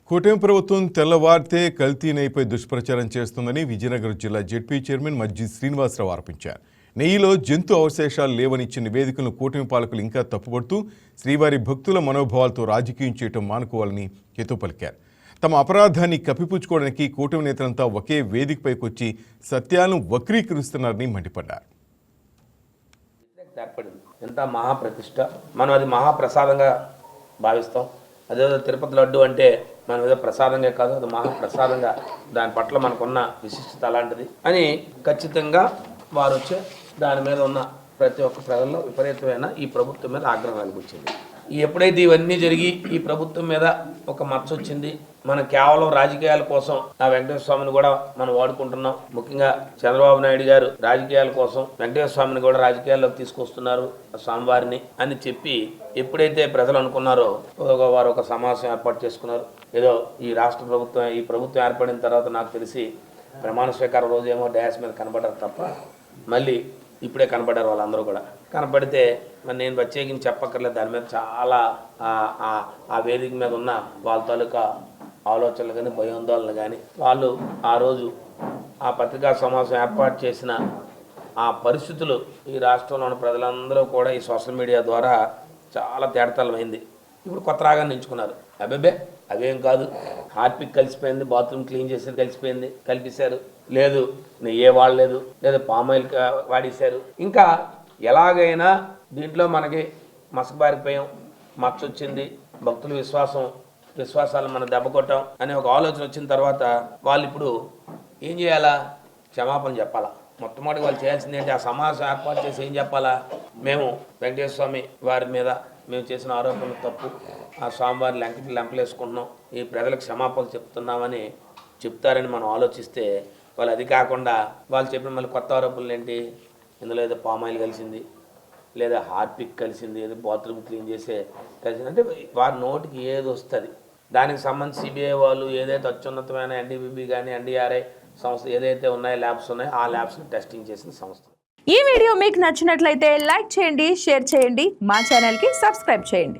కూటమి ప్రభుత్వం తెల్లవారితే కల్తీ నెయ్యిపై దుష్ప్రచారం చేస్తుందని విజయనగరం జిల్లా జెడ్పీ చైర్మన్ మజ్జి శ్రీనివాసరావు ఆరోపించారు. నెయ్యిలో జంతు అవశేషాలు లేవని ఇచ్చిన నివేదికలను కూటమి పాలకులు ఇంకా తప్పుపడుతూ శ్రీవారి భక్తుల మనోభావాలతో రాజకీయం చేయడం మానుకోవాలని హితవు పలికారు. తమ అపరాధాన్ని కప్పిపుచ్చుకోవడానికి కూటమి నేతలంతా ఒకే వేదికపైకి వచ్చి సత్యాలను వక్రీకరిస్తున్నారని మండిపడ్డారు. ఎంత మహాప్రతిష్ట, మనం అది మహాప్రసాదంగా భావిస్తాం. అదేదో తిరుపతి లడ్డు అంటే మనం ఏదో ప్రసాదంగా కాదు, అది మహాప్రసాదంగా, దాని పట్ల మనకున్న విశిష్టత అలాంటిది అని ఖచ్చితంగా వారు వచ్చే దాని మీద ఉన్న ప్రతి ఒక్క ప్రజల్లో విపరీతమైన ఈ ప్రభుత్వం మీద ఆగ్రహం కలిగించింది. ఎప్పుడైతే ఇవన్నీ జరిగి ఈ ప్రభుత్వం మీద ఒక మచ్చ వచ్చింది, మనం కేవలం రాజకీయాల కోసం ఆ వెంకటేశ్వర స్వామిని కూడా మనం వాడుకుంటున్నాం. ముఖ్యంగా చంద్రబాబు నాయుడు గారు రాజకీయాల కోసం వెంకటేశ్వర స్వామిని కూడా రాజకీయాల్లోకి తీసుకొస్తున్నారు స్వామివారిని అని చెప్పి ఎప్పుడైతే ప్రజలు అనుకున్నారో వారు ఒక సమావేశం ఏర్పాటు చేసుకున్నారు. ఏదో ఈ రాష్ట్ర ప్రభుత్వం ఈ ప్రభుత్వం ఏర్పడిన తర్వాత నాకు తెలిసి ప్రమాణ స్వీకారం రోజు ఏమో డ్యాస్ మీద కనబడ్డారు తప్ప మళ్ళీ ఇప్పుడే కనపడ్డారు వాళ్ళందరూ కూడా. కనపడితే మరి నేను ప్రత్యేకించి చెప్పక్కర్లేదు, దాని మీద చాలా ఆ వేదిక మీద ఉన్న వాళ్ళ తాలూకా ఆలోచనలు కానీ భయాందోళనలు కానీ వాళ్ళు ఆ రోజు ఆ పత్రికా సమావేశం ఏర్పాటు చేసిన ఆ పరిస్థితులు ఈ రాష్ట్రంలో ఉన్న ప్రజలందరూ కూడా ఈ సోషల్ మీడియా ద్వారా చాలా తేడతలమైంది. ఇప్పుడు కొత్త రాగాన్ని ఎంచుకున్నారు. అబ్బే అవేం కాదు, హార్పిక్ కలిసిపోయింది, బాత్రూమ్ క్లీన్ చేసేది కలిపేశారు, లేదు నెయ్యే వాడలేదు, లేదా పామాయిల్ వాడేశారు. ఇంకా ఎలాగైనా దీంట్లో మనకి మసకబారిపోయాం, మచ్చ వచ్చింది, భక్తుల విశ్వాసాలు మనం దెబ్బ కొట్టాం అనే ఒక ఆలోచన వచ్చిన తర్వాత వాళ్ళు ఇప్పుడు ఏం చేయాలా? క్షమాపణ చెప్పాలా. మొట్టమొదటి వాళ్ళు చేయాల్సింది ఏంటి? ఆ సమావేశం ఏర్పాటు చేసి ఏం చెప్పాలా? మేము వెంకటేశ్వర స్వామి వారి మీద మేము చేసిన ఆరోపణలు తప్పు, ఆ స్వామివారి లెంపలేసుకుంటున్నాం, ఈ ప్రజలకు క్షమాపణలు చెప్తున్నామని చెప్తారని మనం ఆలోచిస్తే వాళ్ళు అది కాకుండా వాళ్ళు చెప్పిన మళ్ళీ కొత్త ఆరోపణలు ఏంటి? ఇందులో ఏదో పామాయిల్ కలిసింది, లేదా హార్పిక్ కలిసింది, ఏదో బాత్రూమ్ క్లీన్ చేసే కలిసింది అంటే వారి నోటికి ఏది వస్తుంది దానికి సంబంధించి సిబిఐ వాళ్ళు ఏదైతే అత్యున్నతమైన ఎన్డీబీబీ కానీ ఎన్డీఆర్ఐ సంస్థ ఏదైతే ఉన్నాయో ల్యాబ్స్ ఉన్నాయో ఆ ల్యాబ్స్ని టెస్టింగ్ చేసిన సంస్థ. ఈ వీడియో మీకు నచ్చినట్లయితే లైక్ చేయండి, షేర్ చేయండి, మా ఛానల్కి సబ్స్క్రైబ్ చేయండి.